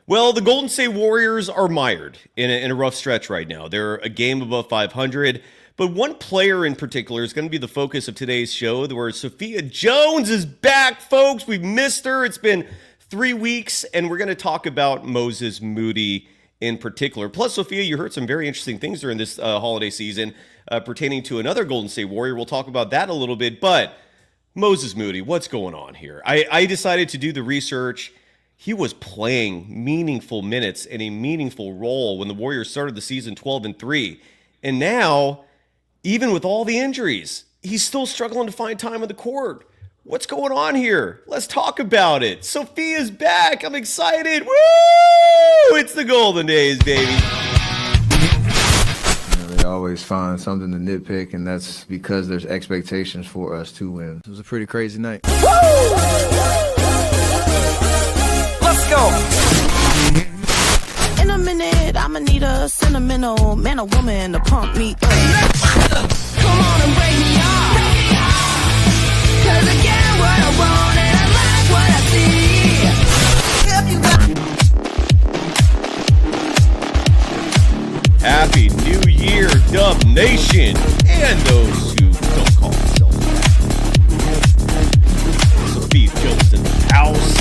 Well, the Golden State Warriors are mired in a rough stretch right now. They're a game above 500, but one player in particular is going to be the focus of today's show, where Sophia Jones is back, folks. We've missed her. It's been 3 weeks, and we're going to talk about Moses Moody in particular. Plus, Sophia, you heard some very interesting things during this holiday season pertaining to another Golden State Warrior. We'll talk about that a little bit, but Moses Moody, what's going on here? I decided to do the research. He was playing meaningful minutes and a meaningful role when the Warriors started the season 12-3. And now, even with all the injuries, he's still struggling to find time on the court. What's going on here? Let's talk about it. Sophia's back. I'm excited. Woo! It's the Golden Days, baby. They always find something to nitpick, and that's because there's expectations for us to win. It was a pretty crazy night. Let's go. In a minute, I'ma need a sentimental man or woman to pump me up. Come on and break me off. 'Cause I get what I want and I like what I see. Happy New Year, Dub Nation, and those who don't call themselves that. Sophia Jones in the house.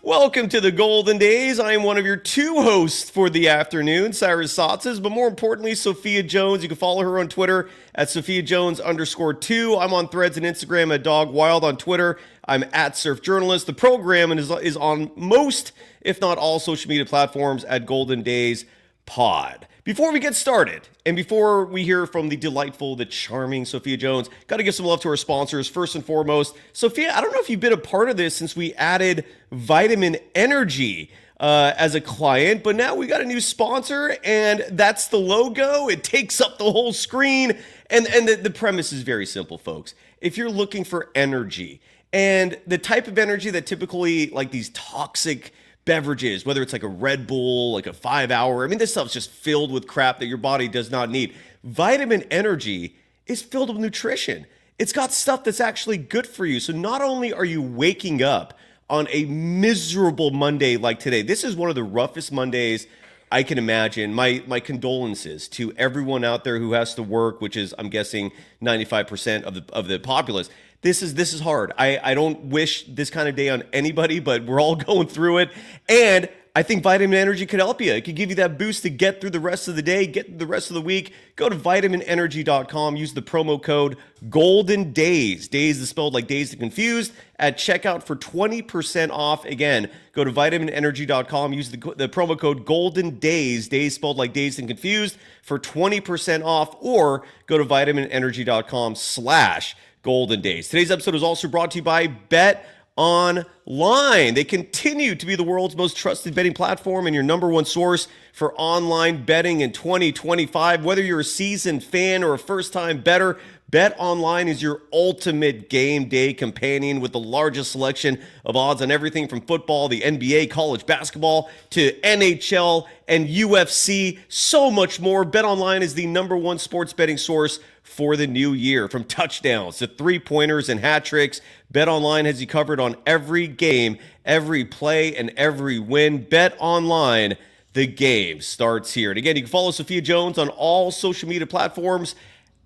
Welcome to the Golden Days. I am one of your two hosts for the afternoon, Cyrus Saatsaz, but more importantly, Sophia Jones. You can follow her on Twitter at Sophia Jones_2. I'm on Threads and Instagram at Dog Wild. On Twitter, I'm at Surf Journalist. The program is on most, if not all, social media platforms at Golden Days Pod. Before we get started, and before we hear from the delightful, the charming Sophia Jones, got to give some love to our sponsors. First and foremost, Sophia, I don't know if you've been a part of this since we added Vitamin Energy as a client, but now we got a new sponsor, and that's the logo. It takes up the whole screen, and the premise is very simple, folks. If you're looking for energy, and the type of energy that typically, like these toxic beverages, whether it's like a Red Bull, like a 5-hour, I mean, this stuff's just filled with crap that your body does not need. Vitamin Energy is filled with nutrition. It's got stuff that's actually good for you. So not only are you waking up on a miserable Monday like today, this is one of the roughest Mondays I can imagine. My condolences to everyone out there who has to work, which is, I'm guessing, 95% of the populace. This is hard. I don't wish this kind of day on anybody, but we're all going through it. And I think Vitamin Energy could help you. It could give you that boost to get through the rest of the day, get through the rest of the week. Go to vitaminenergy.com. Use the promo code Golden Days. Days is spelled like Dazed and Confused at checkout for 20% off. Again, go to vitaminenergy.com. Use the promo code Golden Days. Days spelled like Dazed and Confused for 20% off, or go to vitaminenergy.com/Golden Days. Today's episode is also brought to you by BetOnline. They continue to be the world's most trusted betting platform and your number one source for online betting in 2025. Whether you're a seasoned fan or a first-time bettor, BetOnline is your ultimate game day companion with the largest selection of odds on everything from football, the NBA, college basketball, to NHL and UFC, so much more. BetOnline is the number one sports betting source for the new year. From touchdowns to three-pointers and hat tricks, BetOnline has you covered on every game, every play, and every win. BetOnline, the game starts here. And again, you can follow Sophia Jones on all social media platforms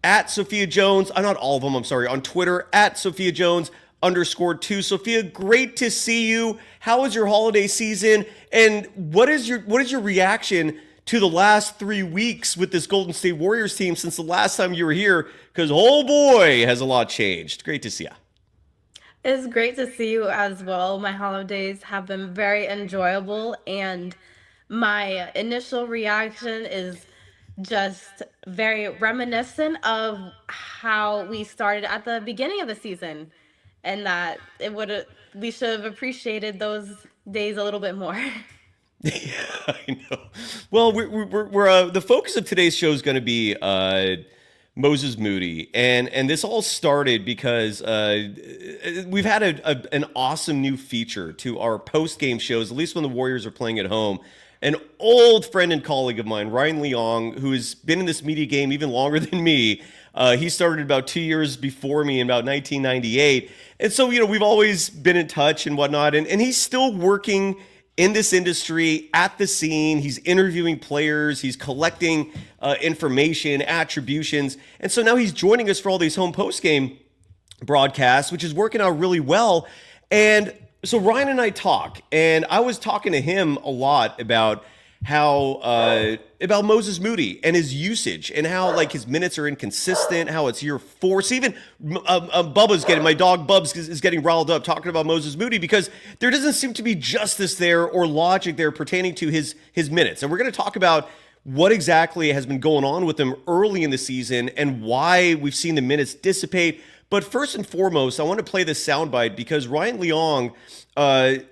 at Sophia Jones, not all of them, I'm sorry, on Twitter at Sophia Jones_2. Sophia, great to see you. How was your holiday season? And what is your reaction to the last 3 weeks with this Golden State Warriors team since the last time you were here? Because, oh boy, has a lot changed. Great to see you. It's great to see you as well. My holidays have been very enjoyable, and my initial reaction is just very reminiscent of how we started at the beginning of the season, and that we should have appreciated those days a little bit more. Yeah, I know. Well, we're the focus of today's show is going to be Moses Moody, and this all started because we've had an awesome new feature to our post-game shows, at least when the Warriors are playing at home. An old friend and colleague of mine, Ryan Leong, who has been in this media game even longer than me, He started about 2 years before me in about 1998. And so, we've always been in touch and whatnot. And he's still working in this industry at the scene. He's interviewing players. He's collecting information, attributions. And so now he's joining us for all these home post-game broadcasts, which is working out really well. And so Ryan and I talk, and I was talking to him a lot about how about Moses Moody and his usage, and how like his minutes are inconsistent, how it's year 4. So even my dog Bubs is getting riled up talking about Moses Moody, because there doesn't seem to be justice there or logic there pertaining to his minutes. And we're going to talk about what exactly has been going on with him early in the season and why we've seen the minutes dissipate. But first and foremost, I want to play this soundbite because Ryan Leong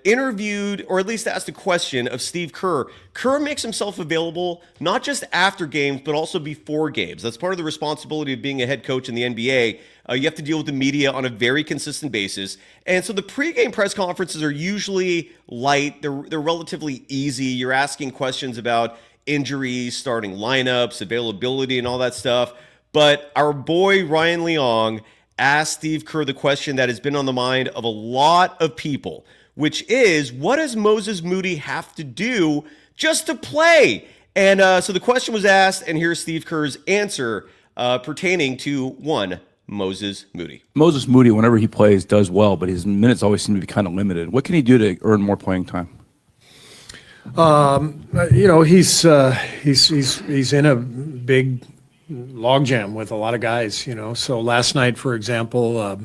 interviewed, or at least asked a question of Steve Kerr. Kerr makes himself available not just after games, but also before games. That's part of the responsibility of being a head coach in the NBA. You have to deal with the media on a very consistent basis. And so the pregame press conferences are usually light. They're relatively easy. You're asking questions about injuries, starting lineups, availability, and all that stuff. But our boy Ryan Leong asked Steve Kerr the question that has been on the mind of a lot of people, which is, what does Moses Moody have to do just to play? And so the question was asked, and here's Steve Kerr's answer pertaining to one, Moses Moody. Moses Moody, whenever he plays, does well, but his minutes always seem to be kind of limited. What can he do to earn more playing time? He's in a big logjam with a lot of guys, So last night, for example, I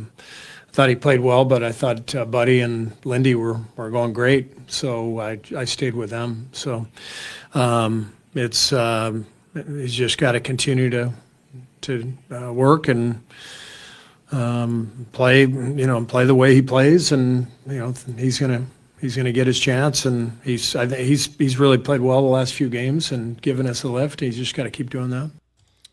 thought he played well, but I thought Buddy and Lindy were going great, so I stayed with them. So he's just got to continue to work and play, play the way he plays, and he's gonna get his chance, and I think he's really played well the last few games and given us a lift. He's just got to keep doing that.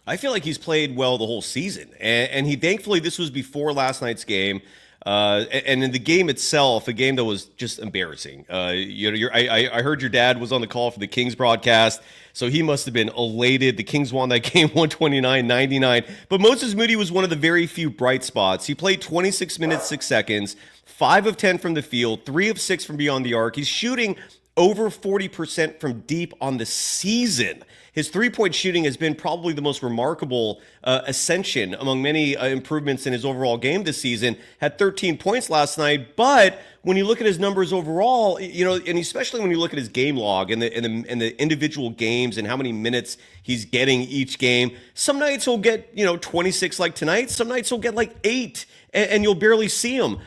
I feel like he's played well the whole season, and he thankfully this was before last night's game, and in the game itself, a game that was just embarrassing. I heard your dad was on the call for the Kings broadcast, so he must have been elated. The Kings won that game 129-99, but Moses Moody was one of the very few bright spots. He played 26 minutes 6 seconds, 5 of 10 from the field, 3 of 6 from beyond the arc. He's shooting over 40% from deep on the season. His three-point shooting has been probably the most remarkable ascension among many improvements in his overall game this season. Had 13 points last night, but when you look at his numbers overall, and especially when you look at his game log and the individual games and how many minutes he's getting each game, some nights he'll get 26 like tonight. Some nights he'll get like 8, and you'll barely see him.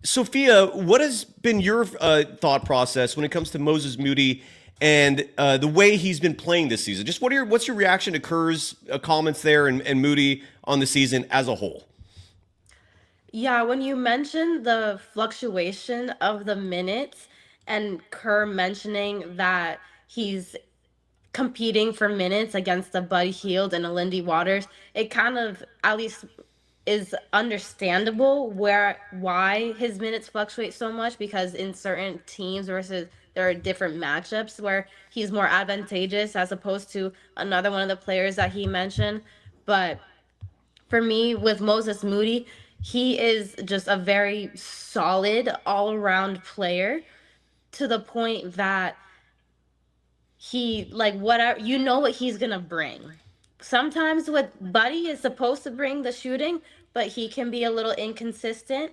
Sophia, what has been your thought process when it comes to Moses Moody and the way he's been playing this season? Just what's your reaction to Kerr's comments there and Moody on the season as a whole? Yeah, when you mentioned the fluctuation of the minutes and Kerr mentioning that he's competing for minutes against a Buddy Hield and a Lindy Waters, it kind of at least is understandable why his minutes fluctuate so much, because in certain teams versus there are different matchups where he's more advantageous as opposed to another one of the players that he mentioned. But for me, with Moses Moody, he is just a very solid all-around player, to the point that he, like, whatever, what he's gonna bring. Sometimes what Buddy is supposed to bring, the shooting, but he can be a little inconsistent.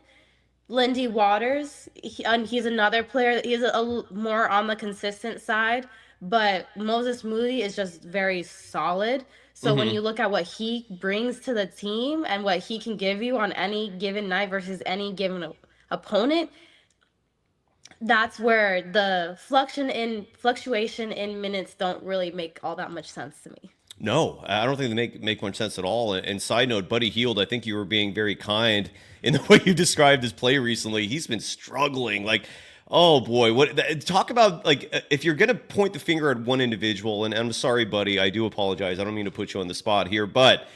Lindy Waters, he's another player. He's a more on the consistent side, but Moses Moody is just very solid. So when you look at what he brings to the team and what he can give you on any given night versus any given opponent, that's where the fluctuation in minutes don't really make all that much sense to me. No, I don't think they make much sense at all. And side note, Buddy Hield, I think you were being very kind in the way you described his play recently. He's been struggling. Like, oh boy, talk about, like, if you're gonna point the finger at one individual, and I'm sorry, Buddy, I do apologize. I don't mean to put you on the spot here, but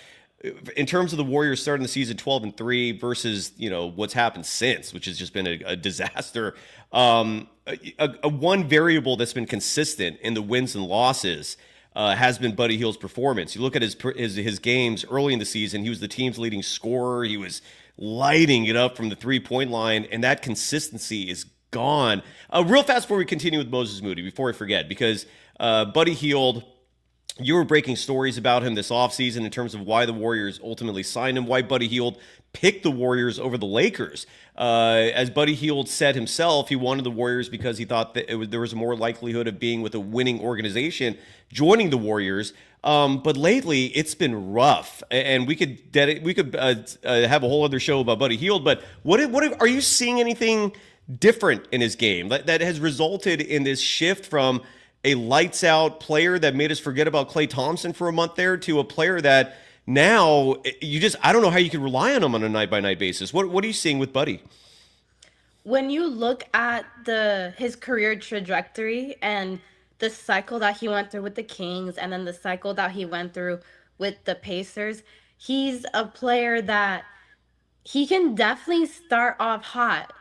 in terms of the Warriors starting the season 12-3 versus what's happened since, which has just been a disaster. A one variable that's been consistent in the wins and losses has been Buddy Hield's performance. You look at his games early in the season, he was the team's leading scorer. He was lighting it up from the three-point line, and that consistency is gone. Real fast before we continue with Moses Moody, before I forget, because Buddy Hield, you were breaking stories about him this offseason in terms of why the Warriors ultimately signed him, why Buddy Hield picked the Warriors over the Lakers. As Buddy Hield said himself, he wanted the Warriors because he thought that there was a more likelihood of being with a winning organization joining the Warriors. But lately, it's been rough, and we could have a whole other show about Buddy Hield. But what are you seeing anything different in his game that has resulted in this shift from a lights out player that made us forget about Klay Thompson for a month there to a player that now I don't know how you can rely on him on a night by night basis. What are you seeing with Buddy? When you look at his career trajectory and the cycle that he went through with the Kings and then the cycle that he went through with the Pacers, he's a player that he can definitely start off hot.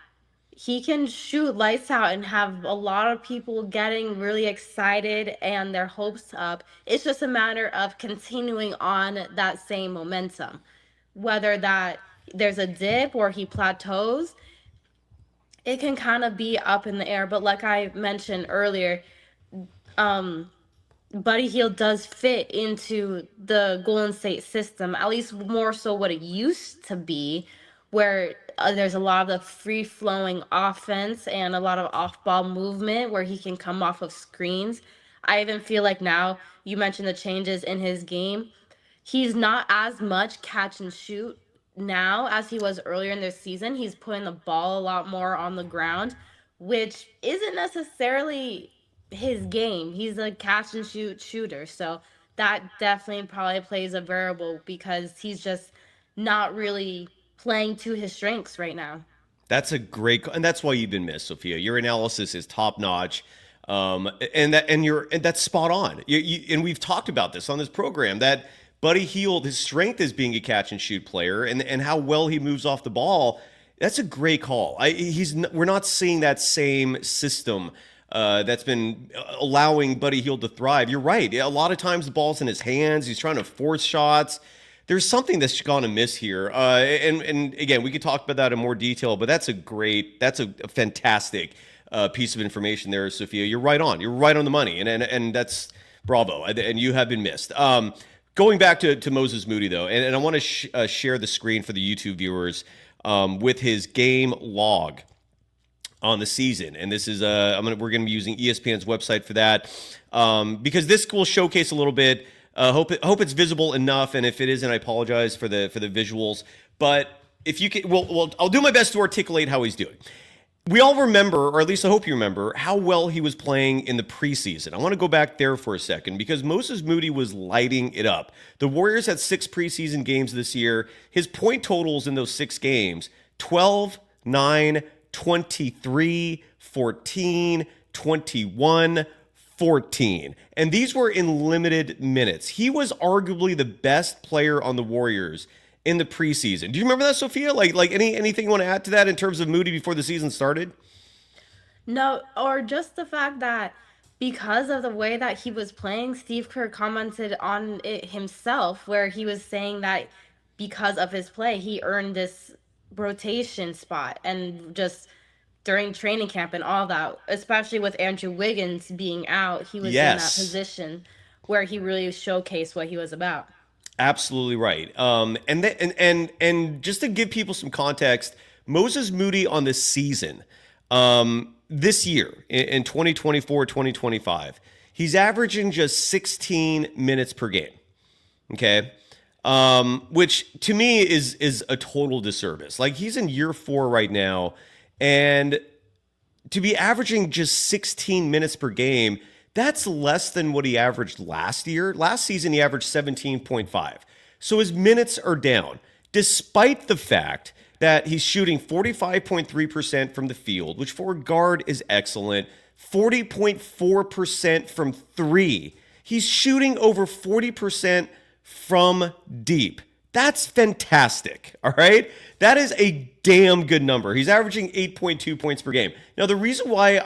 He can shoot lights out and have a lot of people getting really excited and their hopes up. It's just a matter of continuing on that same momentum. Whether that there's a dip or he plateaus, it can kind of be up in the air. But like I mentioned earlier, Buddy Hield does fit into the Golden State system, at least more so what it used to be, where there's a lot of the free-flowing offense and a lot of off-ball movement where he can come off of screens. I even feel like now, you mentioned the changes in his game, he's not as much catch and shoot now as he was earlier in this season. He's putting the ball a lot more on the ground, which isn't necessarily his game. He's a catch and shoot shooter, so that definitely probably plays a variable because he's just not really playing to his strengths right now. That's a great, and that's why you've been missed, Sophia. Your analysis is top notch, and that's spot on. And we've talked about this on this program that Buddy Hield, his strength is being a catch and shoot player, and how well he moves off the ball. That's a great call. We're not seeing that same system that's been allowing Buddy Hield to thrive. You're right. A lot of times the ball's in his hands. He's trying to force shots. There's something that's gone amiss here. And again, we could talk about that in more detail, but that's a fantastic piece of information there, Sophia. You're right on. You're right on the money. And that's bravo. And you have been missed. Going back to Moses Moody, though, and I want to share the screen for the YouTube viewers with his game log on the season. And this is we're going to be using ESPN's website for that because this will showcase a little bit. Hope it's visible enough, and if it isn't, I apologize for the visuals. But if you can, I'll do my best to articulate how he's doing. We all remember, or at least I hope you remember, how well he was playing in the preseason. I want to go back there for a second because Moses Moody was lighting it up. The Warriors had 6 preseason games this year. His point totals in those 6 games, 12, 9, 23, 14, 21, 14. And these were in limited minutes. He was arguably the best player on the Warriors in the preseason. Do you remember that, Sophia? Like anything you want to add to that in terms of Moody before the season started? No, or just the fact that because of the way that he was playing, Steve Kerr commented on it himself, where he was saying that because of his play, he earned this rotation spot and just during training camp and all that, especially with Andrew Wiggins being out, he was in that position where he really showcased what he was about. Absolutely right. And just to give people some context, Moses Moody on this season, this year in 2024, 2025, he's averaging just 16 minutes per game. Okay. Which to me is a total disservice. Like he's in year 4 right now, and to be averaging just 16 minutes per game, that's less than what he averaged last year. Last season, he averaged 17.5. So his minutes are down, despite the fact that he's shooting 45.3% from the field, which for a guard is excellent, 40.4% from 3. He's shooting over 40% from deep. That's fantastic, all right? That is a damn good number. He's averaging 8.2 points per game. Now, the reason why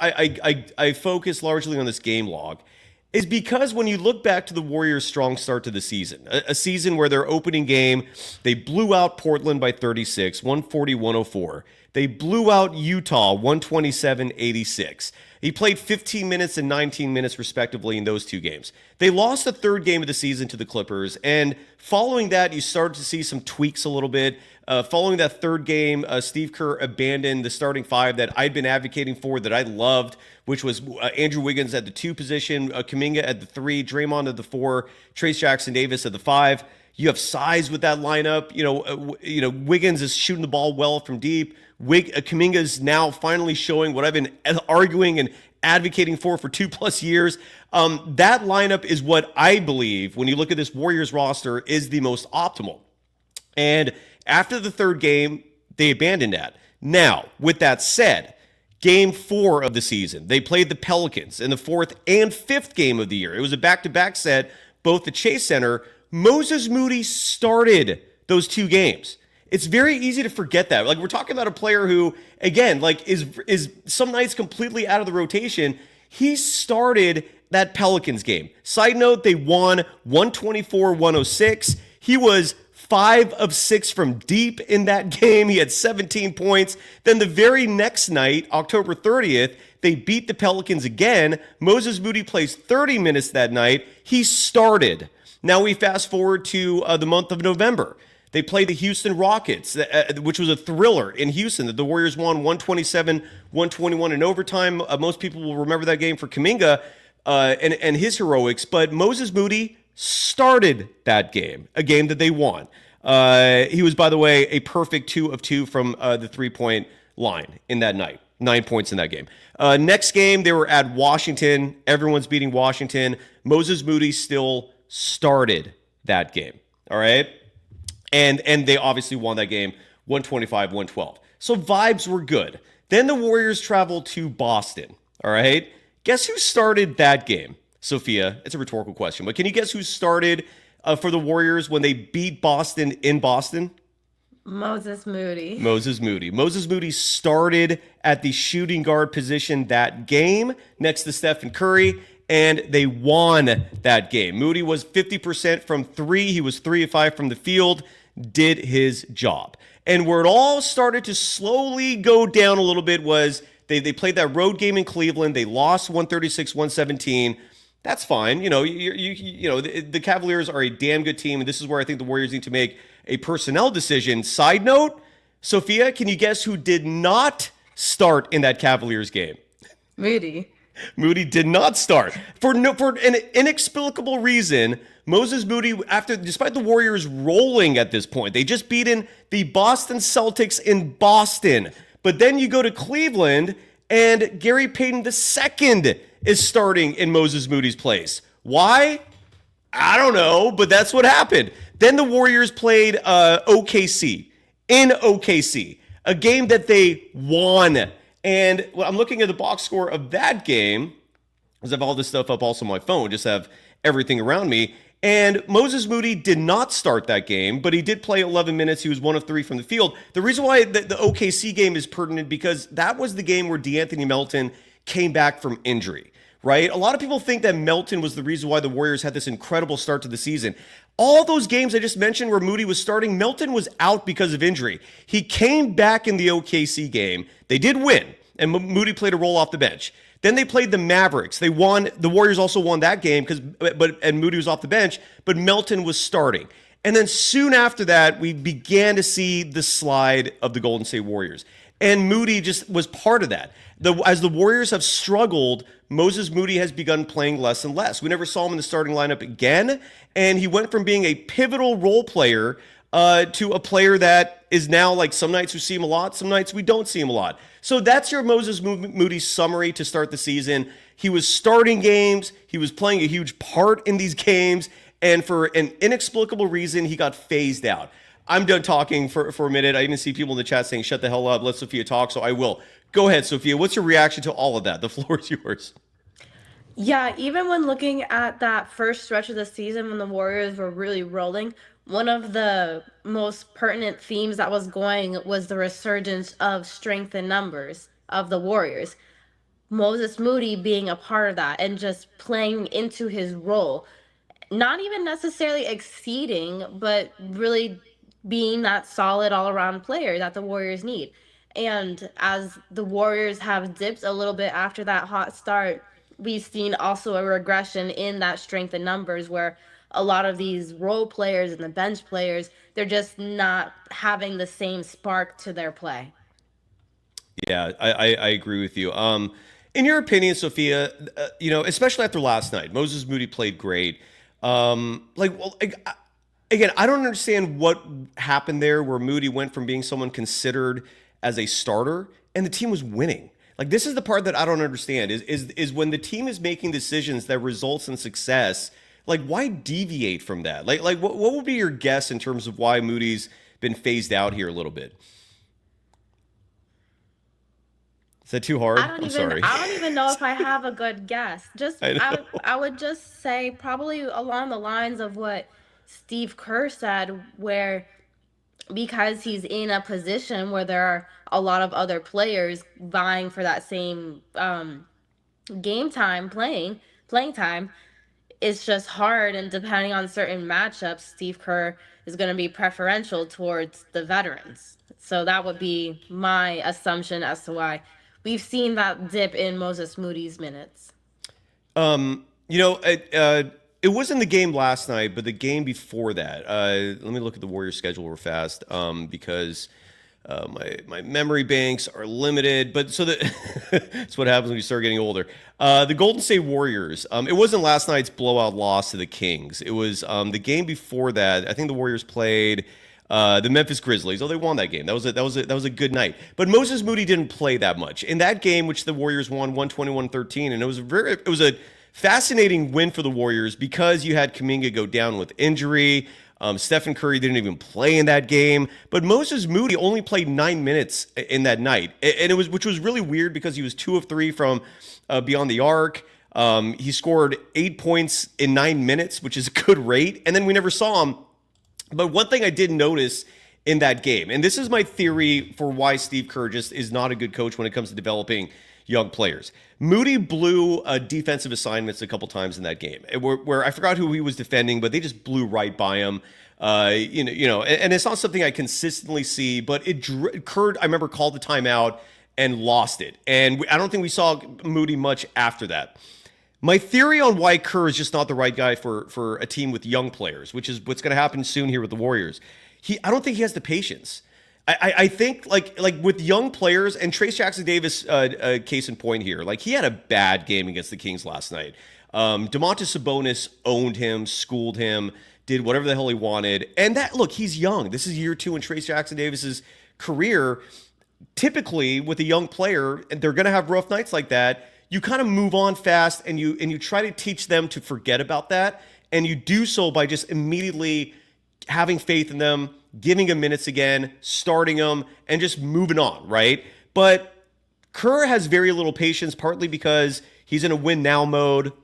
I focus largely on this game log is because when you look back to the Warriors' strong start to the season, a season where their opening game, they blew out Portland by 36, 140-104. They blew out Utah 127-86. He played 15 minutes and 19 minutes respectively in those two games. They lost the third game of the season to the Clippers, and following that, you started to see some tweaks a little bit. Following that third game, Steve Kerr abandoned the starting five that I'd been advocating for, that I loved, which was Andrew Wiggins at the 2 position, Kuminga at the 3, Draymond at the 4, Trace Jackson-Davis at the 5. You have size with that lineup. Wiggins is shooting the ball well from deep. Kuminga is now finally showing what I've been arguing and advocating for 2+ years. That lineup is what I believe, when you look at this Warriors roster, is the most optimal. And after the third game, they abandoned that. Now, with that said, Game 4 of the season, they played the Pelicans in the 4th and 5th game of the year. It was a back-to-back set, both the Chase Center. Moses Moody started those 2 games. It's very easy to forget that. Like, we're talking about a player who, again, like is some nights completely out of the rotation. He started that Pelicans game. Side note, they won 124-106. He was 5 of 6 from deep in that game. He had 17 points. Then the very next night, October 30th, they beat the Pelicans again. Moses Moody plays 30 minutes that night. He started. Now we fast forward to the month of November. They played the Houston Rockets, which was a thriller in Houston. The Warriors won 127-121 in overtime. Most people will remember that game for Kuminga and his heroics. But Moses Moody started that game, a game that they won. He was, by the way, a perfect 2 of 2 from the three-point line in that night. 9 points in that game. Next game, they were at Washington. Everyone's beating Washington. Moses Moody still started that game. All right? And they obviously won that game 125-112. So vibes were good. Then the Warriors traveled to Boston. All right? Guess who started that game? Sophia, it's a rhetorical question, but can you guess who started for the Warriors when they beat Boston in Boston? Moses Moody. Moses Moody. Moses Moody started at the shooting guard position that game next to Stephen Curry, and they won that game. Moody was 50% from 3. He was 3 of 5 from the field, did his job. And where it all started to slowly go down a little bit was they played that road game in Cleveland. They lost 136-117. That's fine. The Cavaliers are a damn good team, and this is where I think the Warriors need to make a personnel decision. Side note, Sophia, can you guess who did not start in that Cavaliers game? Moody. Moody did not start for an inexplicable reason. Moses Moody, despite the Warriors rolling at this point, they just beaten the Boston Celtics in Boston. But then you go to Cleveland, and Gary Payton II is starting in Moses Moody's place. Why? I don't know, but that's what happened. Then the Warriors played OKC in OKC, a game that they won. And I'm looking at the box score of that game, because I have all this stuff up also on my phone, just have everything around me. And Moses Moody did not start that game, but he did play 11 minutes. He was 1 of 3 from the field. The reason why the OKC game is pertinent, because that was the game where DeAnthony Melton came back from injury, right? A lot of people think that Melton was the reason why the Warriors had this incredible start to the season. All those games I just mentioned where Moody was starting, Melton was out because of injury. He came back in the OKC game. They did win, and Moody played a role off the bench. Then they played the Mavericks. They won. The Warriors also won that game and Moody was off the bench, but Melton was starting. And then soon after that, we began to see the slide of the Golden State Warriors. And Moody just was part of that. As the Warriors have struggled, Moses Moody has begun playing less and less. We never saw him in the starting lineup again, and he went from being a pivotal role player to a player that is now, like, some nights we see him a lot, some nights we don't see him a lot. So that's your Moses Moody summary to start the season. He was starting games, he was playing a huge part in these games, and for an inexplicable reason, he got phased out. I'm done talking for a minute. I even see people in the chat saying, shut the hell up, let Sophia talk, so I will. Go ahead, Sophia. What's your reaction to all of that? The floor is yours. Yeah, even when looking at that first stretch of the season when the Warriors were really rolling, one of the most pertinent themes that was going was the resurgence of strength in numbers of the Warriors. Moses Moody being a part of that and just playing into his role, not even necessarily exceeding, but really being that solid all around player that the Warriors need. And as the Warriors have dipped a little bit after that hot start, we've seen also a regression in that strength in numbers where a lot of these role players and the bench players, they're just not having the same spark to their play. Yeah, I agree with you. In your opinion, Sophia, especially after last night, Moses Moody played great. Again, I don't understand what happened there where Moody went from being someone considered as a starter and the team was winning. Like, this is the part that I don't understand is when the team is making decisions that results in success, like, why deviate from that? What would be your guess in terms of why Moody's been phased out here a little bit? Is that too hard? I'm sorry. I don't even know if I have a good guess. I would just say probably along the lines of what Steve Kerr said, where because he's in a position where there are a lot of other players vying for that same game time playing time, it's just hard, and depending on certain matchups, Steve Kerr is going to be preferential towards the veterans. So that would be my assumption as to why we've seen that dip in Moses Moody's minutes. It wasn't the game last night, but the game before that. Let me look at the Warriors schedule real fast because my memory banks are limited. But so that's what happens when you start getting older. The Golden State Warriors. It wasn't last night's blowout loss to the Kings. It was the game before that. I think the Warriors played the Memphis Grizzlies. Oh, they won that game. That was a good night. But Moses Moody didn't play that much in that game, which the Warriors won 121-13, and it was a fascinating win for the Warriors because you had Kuminga go down with injury. Stephen Curry didn't even play in that game, but Moses Moody only played 9 minutes in that night, which was really weird because he was 2 of 3 from beyond the arc. He scored 8 points in 9 minutes, which is a good rate, and then we never saw him. But one thing I did notice in that game, and this is my theory for why Steve Kerr just is not a good coach when it comes to developing young players. Moody blew defensive assignments a couple times in that game, where I forgot who he was defending, but they just blew right by him. And it's not something I consistently see, but Kerr, I remember, called the timeout and lost it, and I don't think we saw Moody much after that. My theory on why Kerr is just not the right guy for a team with young players, which is what's going to happen soon here with the Warriors. I don't think he has the patience. I think like with young players, and Trayce Jackson-Davis, case in point here, like he had a bad game against the Kings last night. Domantas Sabonis owned him, schooled him, did whatever the hell he wanted. And look, he's young. This is year 2 in Trayce Jackson-Davis's career. Typically, with a young player, and they're going to have rough nights like that, you kind of move on fast, and you try to teach them to forget about that, and you do so by just immediately having faith in them, giving them minutes again, starting them, and just moving on, right? But Kerr has very little patience, partly because he's in a win now mode.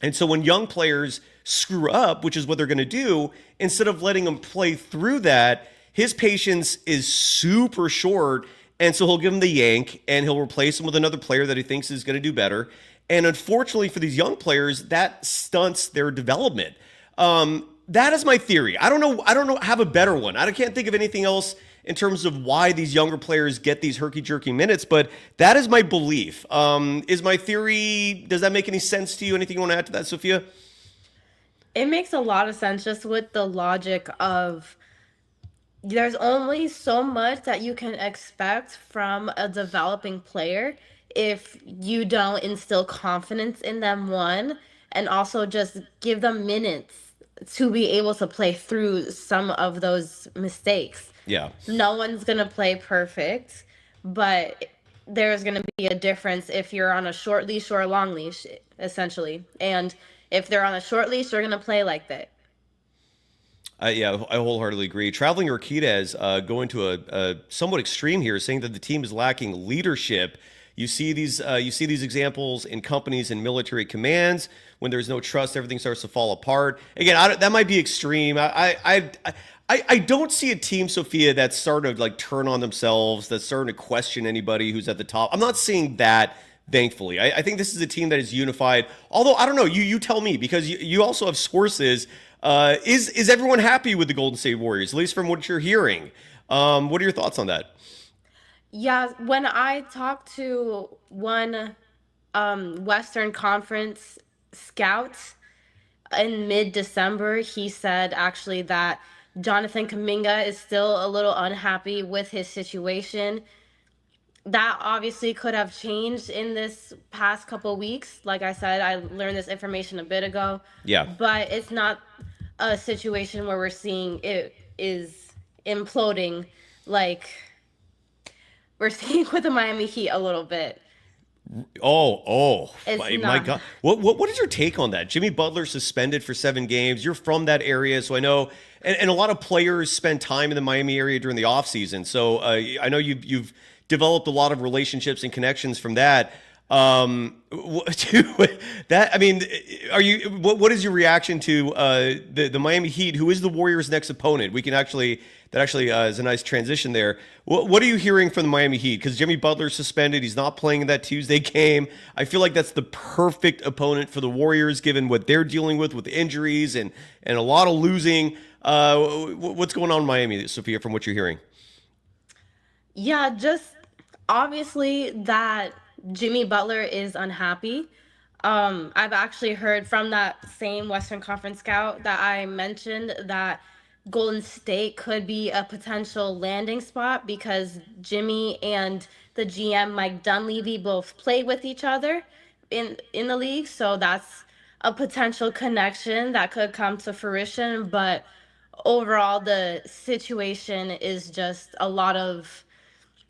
And so when young players screw up, which is what they're going to do, instead of letting them play through that, his patience is super short. And so he'll give them the yank, and he'll replace him with another player that he thinks is going to do better. And unfortunately for these young players, that stunts their development. That is my theory. I don't know. Have a better one. I can't think of anything else in terms of why these younger players get these herky-jerky minutes, but that is my belief. Is my theory, does that make any sense to you? Anything you want to add to that, Sophia? It makes a lot of sense just with the logic of there's only so much that you can expect from a developing player if you don't instill confidence in them, one, and also just give them minutes to be able to play through some of those mistakes. Yeah. No one's going to play perfect, but there's going to be a difference if you're on a short leash or a long leash, essentially. And if they're on a short leash, they're going to play like that. Yeah, I wholeheartedly agree. Traveling Urquidez going to a somewhat extreme here, saying that the team is lacking leadership. You see these examples in companies and military commands. When there's no trust, everything starts to fall apart. Again, that might be extreme. I don't see a team, Sophia, that's starting to like turn on themselves, that's starting to question anybody who's at the top. I'm not seeing that thankfully. I think this is a team that is unified. Although, I don't know, you tell me, because you also have sources. Is everyone happy with the Golden State Warriors, at least from what you're hearing? What are your thoughts on that? Yeah, when I talked to one Western Conference scout in mid-December, he said actually that Jonathan Kuminga is still a little unhappy with his situation. That obviously could have changed in this past couple weeks. Like I said, I learned this information a bit ago, Yeah. but it's not a situation where we're seeing it is imploding like we're seeing with the Miami Heat a little bit. It's my not. God. What is your take on that? Jimmy Butler suspended for 7 games. You're from that area, so I know, and a lot of players spend time in the Miami area during the offseason. So I know you've developed a lot of relationships and connections from that. That, I mean, what is your reaction to the Miami Heat, who is the Warriors' next opponent? We can actually is a nice transition there. What are you hearing from the Miami Heat? Because Jimmy Butler's suspended, he's not playing in that Tuesday game. I feel like that's the perfect opponent for the Warriors, given what they're dealing with injuries and a lot of losing. What's going on in Miami, Sophia, from what you're hearing? Yeah, just obviously that Jimmy Butler is unhappy. I've actually heard from that same Western Conference scout that I mentioned that Golden State could be a potential landing spot because Jimmy and the GM Mike Dunleavy both play with each other in the league, so that's a potential connection that could come to fruition. But overall, the situation is just a lot of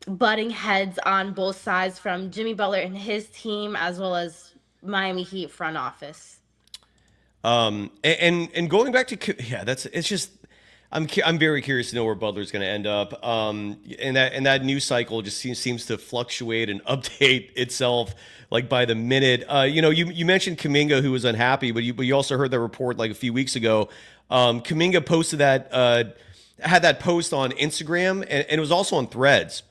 butting heads on both sides from Jimmy Butler and his team, as well as Miami Heat front office. And going back to, yeah, it's just, I'm very curious to know where Butler's going to end up. And that news cycle just seems to fluctuate and update itself like by the minute. You mentioned Kuminga, who was unhappy, but you also heard that report like a few weeks ago. Kuminga posted had that post on Instagram, and it was also on Threads,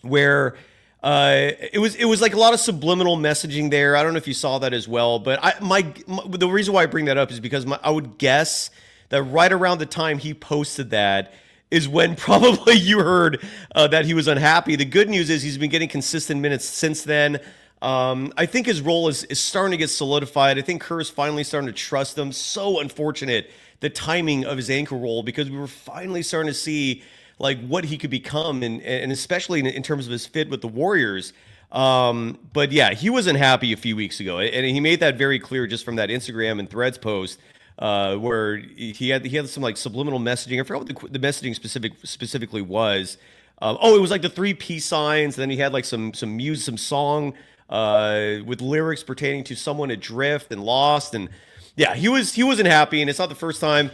where it was like a lot of subliminal messaging there. I don't know if you saw that as well, but the reason why I bring that up is because I would guess that right around the time he posted that is when probably you heard that he was unhappy. The good news is he's been getting consistent minutes since then. I think his role is starting to get solidified. I think Kerr is finally starting to trust him. So unfortunate, the timing of his ankle roll, because we were finally starting to see like what he could become, and especially in terms of his fit with the Warriors. But yeah, he wasn't happy a few weeks ago, and he made that very clear just from that Instagram and Threads post, where he had some like subliminal messaging. I forgot what the messaging specifically was. It was like the 3 peace signs. And then he had like some music, some song with lyrics pertaining to someone adrift and lost, and yeah, he wasn't happy, and it's not the first time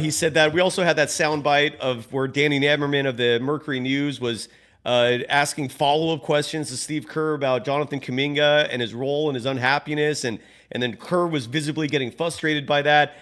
he said that. We also had that soundbite of where Danny Namerman of the Mercury News was asking follow-up questions to Steve Kerr about Jonathan Kuminga and his role and his unhappiness, and then Kerr was visibly getting frustrated by that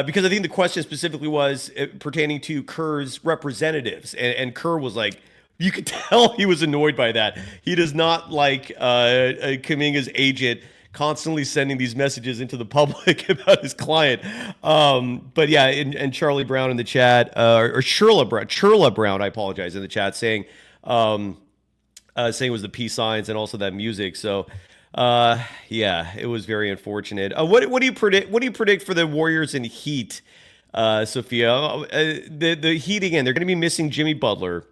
because I think the question specifically was pertaining to Kerr's representatives, and Kerr was like, you could tell he was annoyed by that. He does not like Kuminga's agent constantly sending these messages into the public about his client. But yeah, and Charlie Brown in the chat, or Shirla Brown, I apologize, in the chat, saying it was the peace signs and also that music. So yeah, it was very unfortunate. What do you predict? What do you predict for the Warriors and Heat, Sophia? The Heat, again, they're going to be missing Jimmy Butler.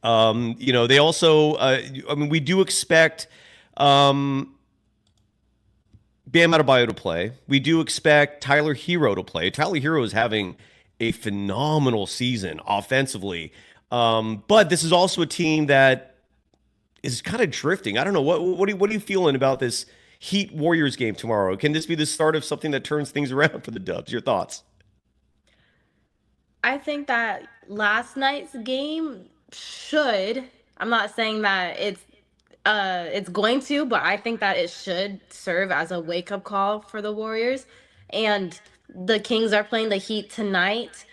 They also, we do expect Bam Adebayo to play. We do expect Tyler Hero to play. Tyler Hero is having a phenomenal season offensively. But this is also a team that is kind of drifting. I don't know. What are you feeling about this Heat Warriors game tomorrow? Can this be the start of something that turns things around for the Dubs? Your thoughts? I think that last night's game I'm not saying that it's going to, but I think that it should serve as a wake-up call for the Warriors. And the Kings are playing the Heat tonight.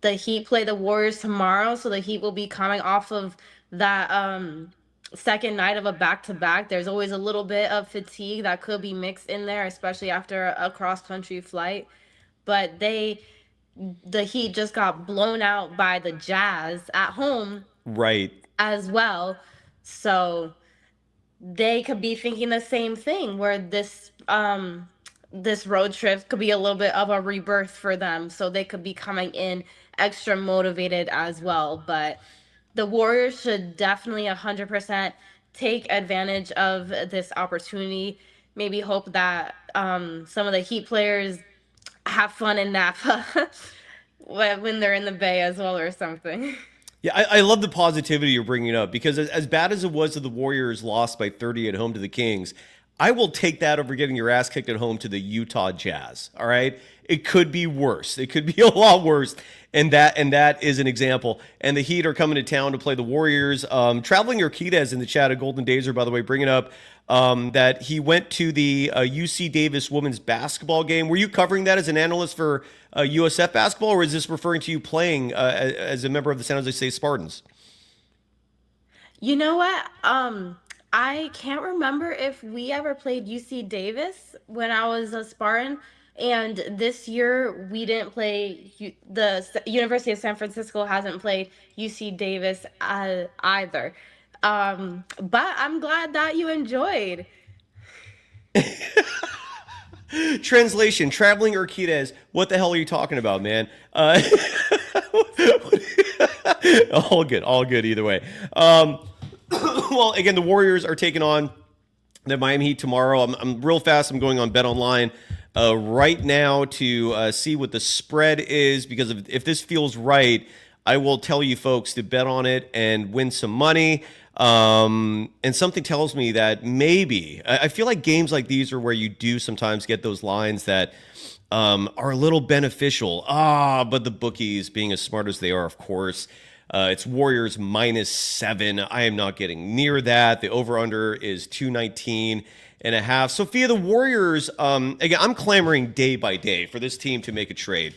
The Heat play the Warriors tomorrow, so the Heat will be coming off of that second night of a back-to-back. There's always a little bit of fatigue that could be mixed in there, especially after a cross-country flight. But the Heat just got blown out by the Jazz at home Right. as well. So they could be thinking the same thing, where this road trip could be a little bit of a rebirth for them, so they could be coming in extra motivated as well. But the Warriors should definitely 100% take advantage of this opportunity. Maybe hope that some of the Heat players have fun in Napa when they're in the Bay as well or something. Yeah, I love the positivity you're bringing up, because as bad as it was that the Warriors lost by 30 at home to the Kings, I will take that over getting your ass kicked at home to the Utah Jazz. All right, it could be worse. It could be a lot worse, and that is an example. And the Heat are coming to town to play the Warriors. Traveling Urquidez in the chat at Golden Days, by the way, bringing up that he went to the UC Davis women's basketball game. Were you covering that as an analyst for USF basketball, or is this referring to you playing as a member of the San Jose State Spartans? You know what? I can't remember if we ever played UC Davis when I was a Spartan. And this year we didn't play. University of San Francisco hasn't played UC Davis either. But I'm glad that you enjoyed. Translation: Traveling Urquidez. What the hell are you talking about, man? All good either way. Well, again, the Warriors are taking on the Miami Heat tomorrow. I'm real fast. I'm going on BetOnline right now to see what the spread is, because if this feels right, I will tell you folks to bet on it and win some money. And something tells me that maybe I feel like games like these are where you do sometimes get those lines that are a little beneficial. But the bookies, being as smart as they are, of course, it's Warriors -7. I am not getting near that. The over-under is 219.5. Sophia, the Warriors, again, I'm clamoring day by day for this team to make a trade,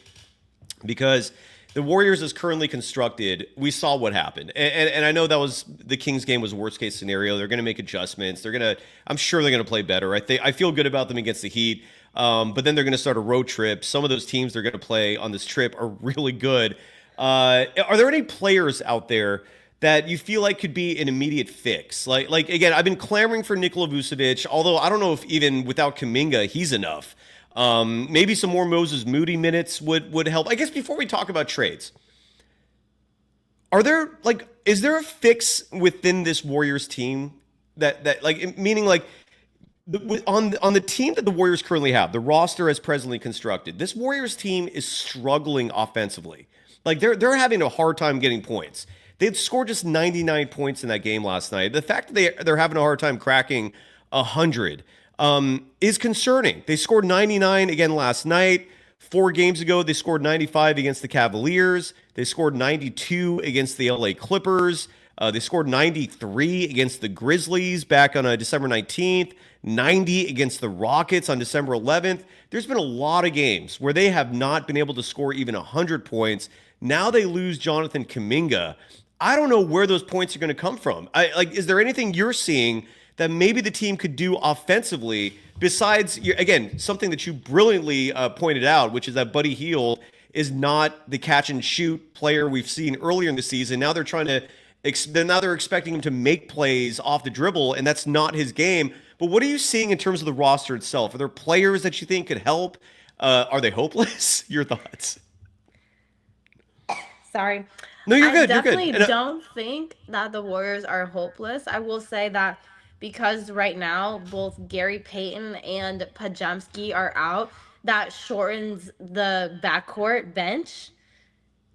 because the Warriors, as currently constructed, we saw what happened. And I know that was the Kings game was a worst case scenario. They're going to make adjustments. I'm sure they're going to play better. I feel good about them against the Heat. But then they're going to start a road trip. Some of those teams they're going to play on this trip are really good. Are there any players out there that you feel like could be an immediate fix? Like again, I've been clamoring for Nikola Vucevic, although I don't know if even without Kuminga, he's enough. Maybe some more Moses Moody minutes would help. I guess before we talk about trades, is there a fix within this Warriors team that meaning on the team that the Warriors currently have, the roster as presently constructed, this Warriors team is struggling offensively. Like they're having a hard time getting points. They'd scored just 99 points in that game last night. The fact that they're having a hard time cracking 100 is concerning. They scored 99 again last night. 4 games ago, they scored 95 against the Cavaliers. They scored 92 against the LA Clippers. They scored 93 against the Grizzlies back on December 19th, 90 against the Rockets on December 11th. There's been a lot of games where they have not been able to score even 100 points. Now they lose Jonathan Kuminga. I don't know where those points are going to come from. Is there anything you're seeing that maybe the team could do offensively besides, again, something that you brilliantly pointed out, which is that Buddy Hield is not the catch and shoot player we've seen earlier in the season. Now they're expecting him to make plays off the dribble, and that's not his game. But what are you seeing in terms of the roster itself? Are there players that you think could help? Are they hopeless? Your thoughts? Sorry. No, you're good. I You're definitely good. don't think that the Warriors are hopeless. I will say that because right now both Gary Payton and Pajemski are out, that shortens the backcourt bench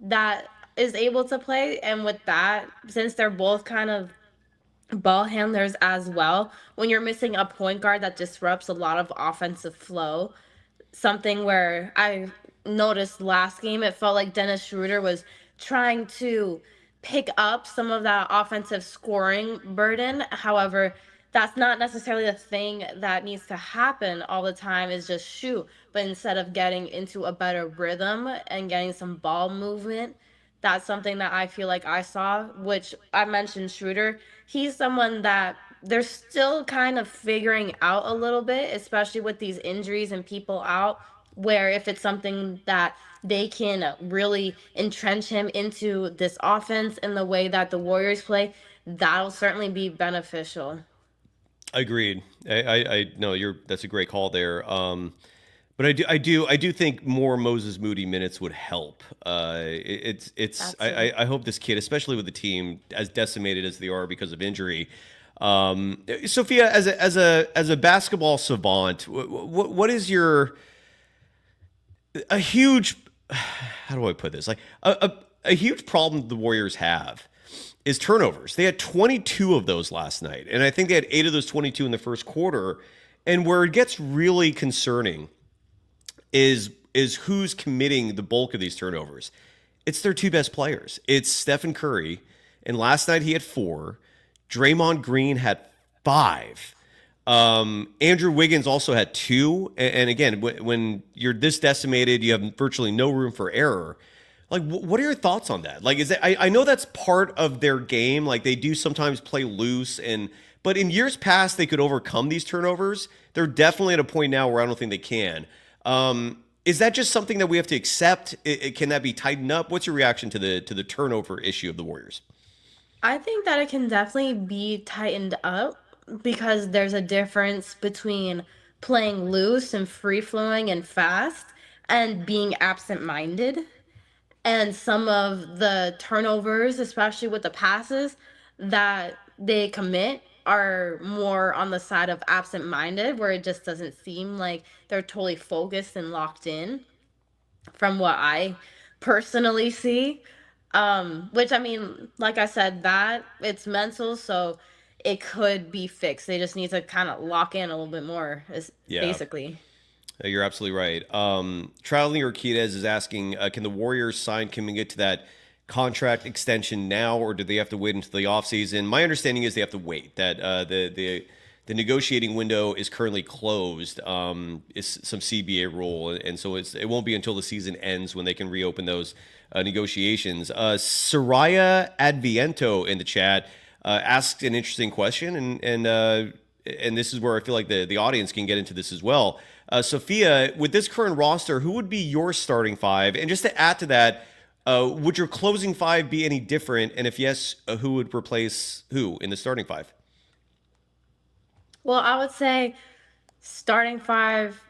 that is able to play. And with that, since they're both kind of ball handlers as well, when you're missing a point guard, that disrupts a lot of offensive flow. Something where I noticed last game, it felt like Dennis Schroeder was trying to pick up some of that offensive scoring burden. However, that's not necessarily the thing that needs to happen all the time, is just shoot. But instead of getting into a better rhythm and getting some ball movement, That's something that I feel like I saw, which I mentioned Schroeder. He's someone that they're still kind of figuring out a little bit, especially with these injuries and people out, where if it's something that they can really entrench him into this offense and the way that the Warriors play, that'll certainly be beneficial. Agreed. I no, that's a great call there. But I do think more Moses Moody minutes would help. I hope this kid, especially with the team as decimated as they are because of injury. Sophia, as a basketball savant, what is a huge, how do I put this? Like a huge problem the Warriors have is turnovers. They had 22 of those last night, and I think they had 8 of those 22 in the first quarter. And where it gets really concerning is who's committing the bulk of these turnovers. It's their 2 best players. It's Stephen Curry, and last night he had 4. Draymond Green had 5. Andrew Wiggins also had 2. And again, when you're this decimated, you have virtually no room for error. Like, what are your thoughts on that? Like, I know that's part of their game. Like, they do sometimes play loose, but in years past, they could overcome these turnovers. They're definitely at a point now where I don't think they can. Is that just something that we have to accept? Can that be tightened up? What's your reaction to the turnover issue of the Warriors? I think that it can definitely be tightened up because there's a difference between playing loose and free flowing and fast and being absent minded. And some of the turnovers, especially with the passes that they commit, are more on the side of absent minded, where it just doesn't seem like they're totally focused and locked in from what I personally see. Which I mean, like I said, that it's mental, so it could be fixed. They just need to kind of lock in a little bit more, is Yeah. basically. You're absolutely right. Traveling Urquidez is asking, can the Warriors sign Kuminga to that contract extension now, or do they have to wait until the offseason? My understanding is they have to wait. That the negotiating window is currently closed. It's some CBA rule, and so it won't be until the season ends when they can reopen those negotiations. Soraya Adviento in the chat asked an interesting question, and this is where I feel like the audience can get into this as well. Sophia, with this current roster, who would be your starting 5? And just to add to that, would your closing 5 be any different? And if yes, who would replace who in the starting 5? Well, I would say starting 5,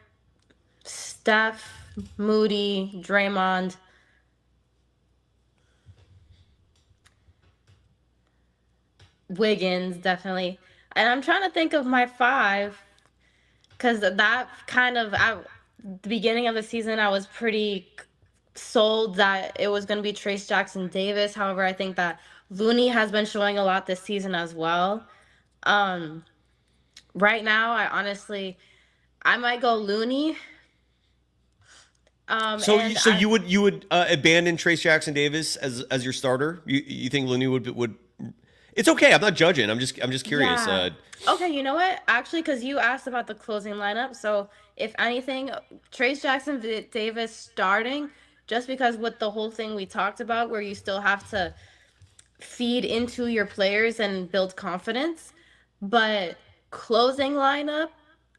Steph, Moody, Draymond, Wiggins, definitely. And I'm trying to think of my 5 because that kind of at the beginning of the season, I was pretty sold that it was going to be Trace Jackson Davis. However, I think that Looney has been showing a lot this season as well. Right now, I might go Looney. So and so I, you would abandon Trace Jackson Davis as your starter? You think Looney would? It's okay. I'm not judging. I'm just curious. Yeah. Okay, you know what? Actually, because you asked about the closing lineup, so if anything, Trace Jackson Davis starting, just because with the whole thing we talked about, where you still have to feed into your players and build confidence, but closing lineup,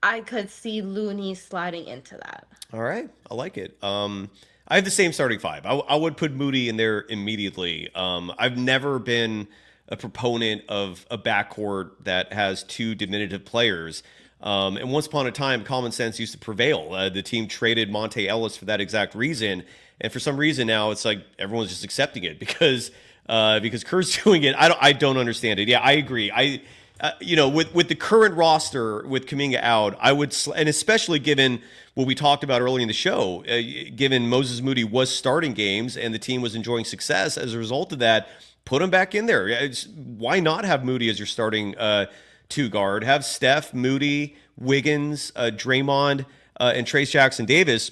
I could see Looney sliding into that. All right, I like it. I have the same starting 5. I would put Moody in there immediately. I've never been a proponent of a backcourt that has 2 diminutive players. And once upon a time, common sense used to prevail. The team traded Monte Ellis for that exact reason, and for some reason now it's like everyone's just accepting it because Kerr's doing it. I don't understand it. Yeah, I agree. With the current roster with Kuminga out, I would, and especially given what we talked about earlier in the show, given Moses Moody was starting games and the team was enjoying success as a result of that, put him back in there. Why not have Moody as your starting 2 guard? Have Steph, Moody, Wiggins, Draymond, and Trace Jackson Davis.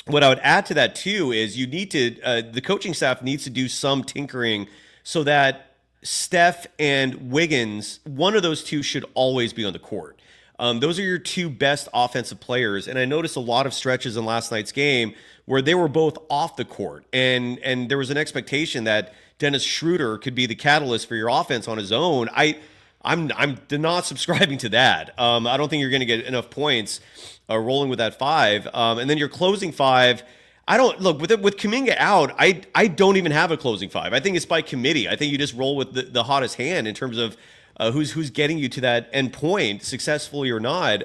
What I would add to that too is the coaching staff needs to do some tinkering so that Steph and Wiggins, one of those 2 should always be on the court. Those are your two best offensive players. And I noticed a lot of stretches in last night's game where they were both off the court. And there was an expectation that Dennis Schroeder could be the catalyst for your offense on his own. I'm not subscribing to that. I don't think you're going to get enough points rolling with that five. And then your closing five, I don't look with Kuminga out. I don't even have a closing five. I think it's by committee. I think you just roll with the hottest hand in terms of who's getting you to that end point, successfully or not.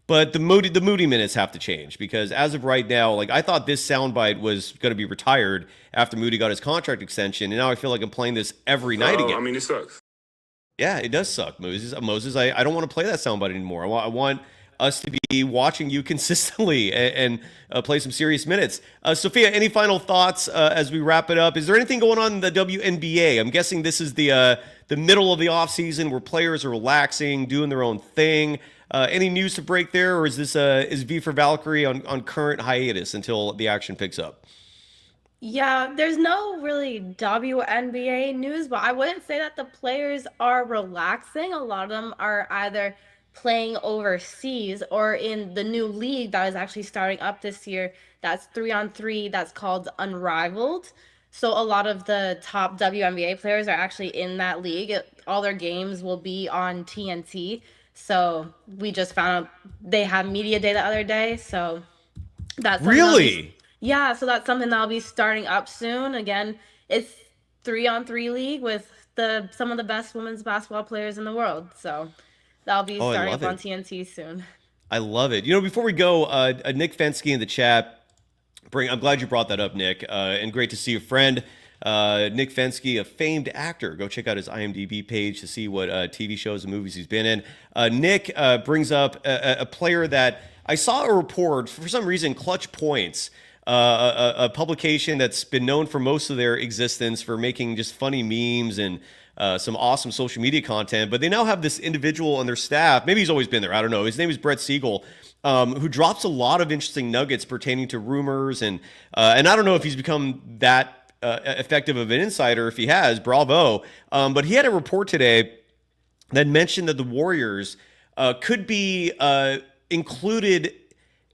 But the Moody minutes have to change, because as of right now, like, I thought this soundbite was going to be retired after Moody got his contract extension, and now I feel like I'm playing this every night again. I mean, it sucks. Yeah, it does suck, Moses. I don't want to play that soundbite anymore. I want us to be watching you consistently and play some serious minutes. Sophia, any final thoughts as we wrap it up? Is there anything going on in the WNBA? I'm guessing this is the middle of the offseason where players are relaxing, doing their own thing. Any news to break there, or is this is V for Valkyrie on current hiatus until the action picks up? Yeah, there's no really WNBA news, but I wouldn't say that the players are relaxing. A lot of them are either playing overseas or in the new league that is actually starting up this year. That's 3-on-3, that's called Unrivaled. So a lot of the top WNBA players are actually in that league. All their games will be on TNT. So we just found out they had media day the other day. So that's Really? yeah, so that's something that'll be starting up soon. Again, it's 3-on-3 league with some of the best women's basketball players in the world. So that'll be Oh, I starting love up on it. TNT soon. I love it. Before we go, Nick Fensky in the chat. I'm glad you brought that up, Nick, and great to see a friend. Nick Fensky, a famed actor. Go check out his IMDb page to see what TV shows and movies he's been in. Nick brings up a player that I saw a report, for some reason, Clutch Points, a publication that's been known for most of their existence for making just funny memes and some awesome social media content. But they now have this individual on their staff. Maybe he's always been there. I don't know. His name is Brett Siegel, who drops a lot of interesting nuggets pertaining to rumors. And I don't know if he's become that effective of an insider. If he has, bravo. But he had a report today that mentioned that the Warriors could be included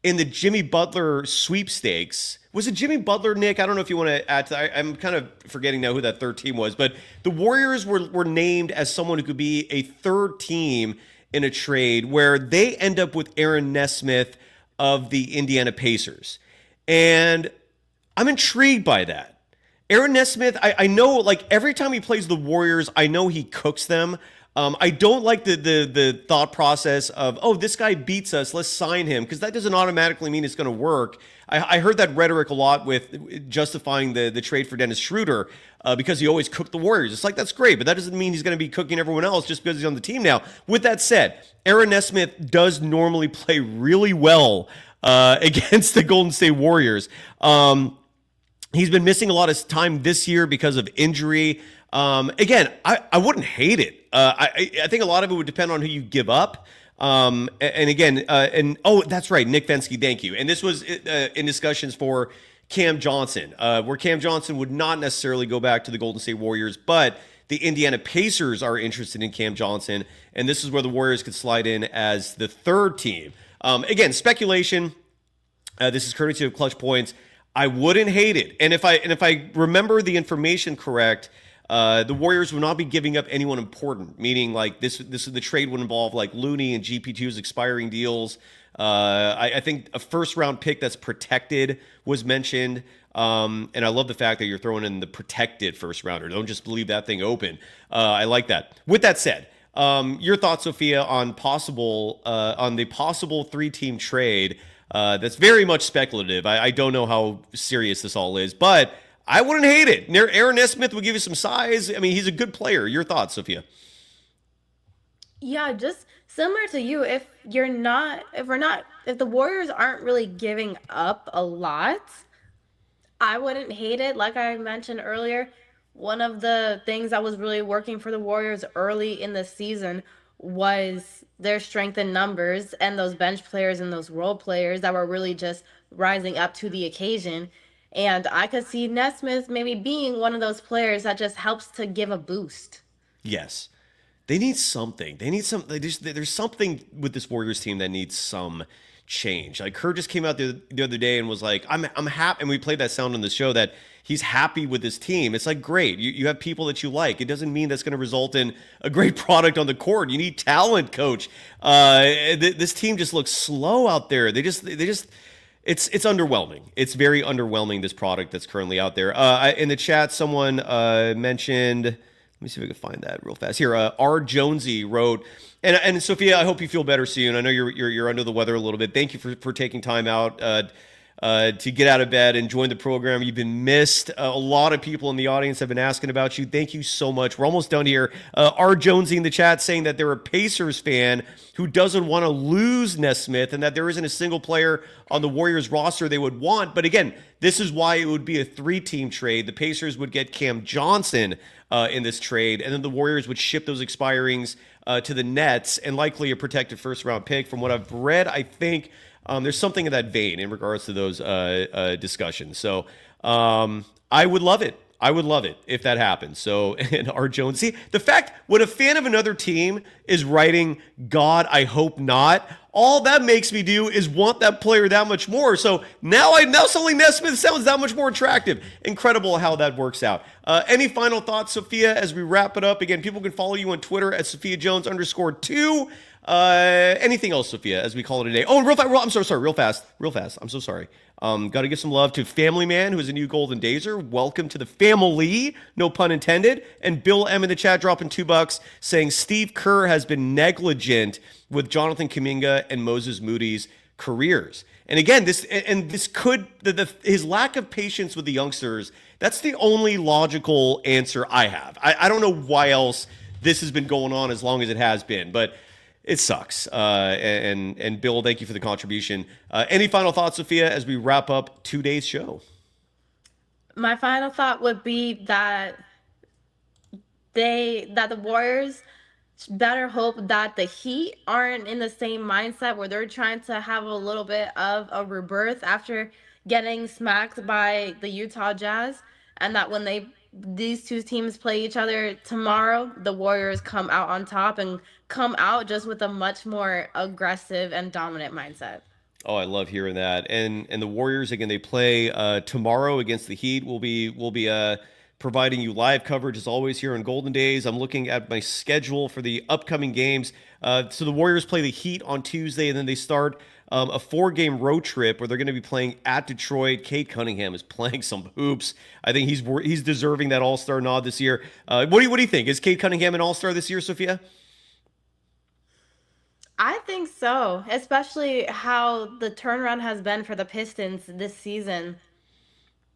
in the Jimmy Butler sweepstakes. Was it Jimmy Butler, Nick? I don't know if you want to add to that. I'm kind of forgetting now who that third team was, but the Warriors were named as someone who could be a third team in a trade where they end up with Aaron Nesmith of the Indiana Pacers. And I'm intrigued by that. Aaron Nesmith, I know, like, every time he plays the Warriors, I know he cooks them. I don't like the thought process of, oh, this guy beats us, let's sign him, because that doesn't automatically mean it's going to work. I heard that rhetoric a lot with justifying the trade for Dennis Schroeder because he always cooked the Warriors. It's like, that's great, but that doesn't mean he's going to be cooking everyone else just because he's on the team now. With that said, Aaron Nesmith does normally play really well against the Golden State Warriors. He's been missing a lot of time this year because of injury. Again, I wouldn't hate it. I think a lot of it would depend on who you give up. And again, that's right, Nick Fensky, thank you. And this was in discussions for Cam Johnson, where Cam Johnson would not necessarily go back to the Golden State Warriors, but the Indiana Pacers are interested in Cam Johnson, and this is where the Warriors could slide in as the third team. Again, speculation. This is courtesy of Clutch Points. I wouldn't hate it, and if I remember the information correct, the Warriors would not be giving up anyone important. Meaning, like the trade would involve like Looney and GP2's expiring deals. I think a first round pick that's protected was mentioned, and I love the fact that you're throwing in the protected first rounder. Don't just leave that thing open. I like that. With that said, your thoughts, Sophia, on the possible 3-team trade. That's very much speculative. I don't know how serious this all is, but I wouldn't hate it. Aaron Nesmith would give you some size. I mean, he's a good player. Your thoughts, Sophia? Yeah, just similar to you, if the Warriors aren't really giving up a lot, I wouldn't hate it. Like I mentioned earlier, one of the things that was really working for the Warriors early in the season was their strength in numbers and those bench players and those role players that were really just rising up to the occasion. And I could see Nesmith maybe being one of those players that just helps to give a boost. Yes. they need something. There's something with this Warriors team that needs some change. Like Kerr just came out the other day and was like, I'm happy. And we played that sound on the show that he's happy with his team. It's like, great. You have people that you like. It doesn't mean that's going to result in a great product on the court. You need talent, coach. This team just looks slow out there. They just it's underwhelming. It's very underwhelming, this product that's currently out there. In the chat, someone mentioned, let me see if I can find that real fast. Here, R. Jonesy wrote, and Sophia, I hope you feel better soon. I know you're under the weather a little bit. Thank you for taking time out to get out of bed and join the program. You've been missed. A lot of people in the audience have been asking about you. Thank you so much. We're almost done here. R. Jonesy in the chat saying that they're a Pacers fan who doesn't want to lose Nesmith and that there isn't a single player on the Warriors roster they would want. But again, this is why it would be a 3-team trade. The Pacers would get Cam Johnson in this trade, and then the Warriors would ship those expirings to the Nets and likely a protected first-round pick. From what I've read, I think there's something in that vein in regards to those discussions. So I would love it. I would love it if that happens. So, and R. Jones, see, the fact when a fan of another team is writing, God, I hope not, all that makes me do is want that player that much more. So now suddenly Nesmith sounds that much more attractive. Incredible how that works out. Any final thoughts, Sophia, as we wrap it up? Again, people can follow you on Twitter at Sophia Jones _2. Anything else, Sophia, as we call it a day? Oh, I'm so sorry. Real fast. I'm so sorry. Got to give some love to Family Man, who is a new Golden Dazer. Welcome to the family, no pun intended. And Bill M in the chat dropping $2 saying Steve Kerr has been negligent with Jonathan Kuminga and Moses Moody's careers. And again, this could his lack of patience with the youngsters. That's the only logical answer I have. I don't know why else this has been going on as long as it has been, but it sucks. And Bill, thank you for the contribution. Any final thoughts, Sophia, as we wrap up today's show? My final thought would be that the Warriors better hope that the Heat aren't in the same mindset where they're trying to have a little bit of a rebirth after getting smacked by the Utah Jazz, and that when these two teams play each other tomorrow, the Warriors come out on top and come out just with a much more aggressive and dominant mindset. Oh, I love hearing that. And the Warriors, again, they play tomorrow against the Heat. We'll be providing you live coverage as always here on Golden Days. I'm looking at my schedule for the upcoming games. So the Warriors play the Heat on Tuesday, and then they start a 4-game road trip where they're going to be playing at Detroit. Cade Cunningham is playing some hoops. I think he's deserving that All-Star nod this year. What do you think? Is Cade Cunningham an All-Star this year, Sophia? I think so, especially how the turnaround has been for the Pistons this season.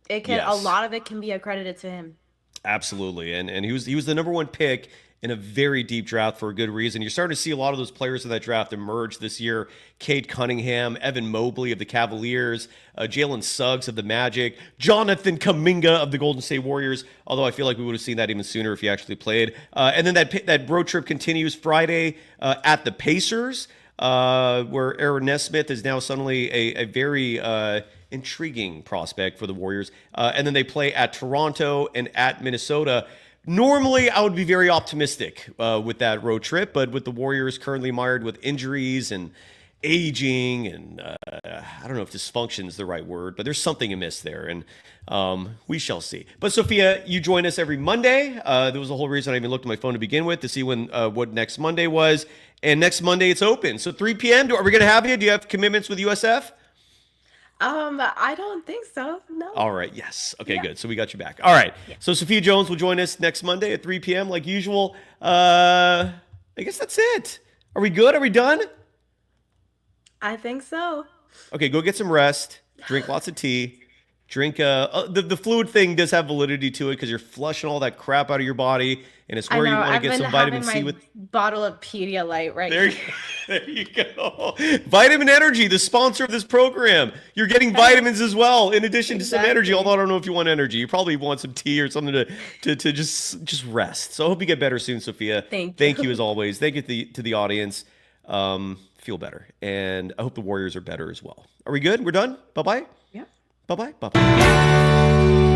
A lot of it can be accredited to him. Absolutely, and he was the number 1 pick in a very deep draft for a good reason. You're starting to see a lot of those players in that draft emerge this year. Cade Cunningham, Evan Mobley of the Cavaliers, Jalen Suggs of the Magic, Jonathan Kuminga of the Golden State Warriors, although I feel like we would have seen that even sooner if he actually played. And then that road trip continues Friday at the Pacers, where Aaron Nesmith is now suddenly a very intriguing prospect for the Warriors. And then they play at Toronto and at Minnesota. Normally, I would be very optimistic with that road trip, but with the Warriors currently mired with injuries and aging and I don't know if dysfunction is the right word, but there's something amiss there, and we shall see. But Sophia, you join us every Monday. There was a whole reason I even looked at my phone to begin with to see when what next Monday was, and next Monday it's open. So 3 p.m. Are we going to have you? Do you have commitments with USF? I don't think so. No. All right. Yes. Okay, good. So we got you back. All right. Yeah. So Sophia Jones will join us next Monday at 3 p.m. like usual. I guess that's it. Are we good? Are we done? I think so. Okay, go get some rest. Drink lots of tea. Drink the fluid thing does have validity to it because you're flushing all that crap out of your body, and it's where you want to get some vitamin C with bottle of Pedialyte right there. There you go. Vitamin Energy, the sponsor of this program. You're getting vitamins as well, in addition to some energy. Although I don't know if you want energy, you probably want some tea or something to just rest. So I hope you get better soon, Sophia. Thank you as always. Thank you to the audience. Feel better, and I hope the Warriors are better as well. Are we good? We're done. Bye bye. Yeah. Bye bye. Bye bye.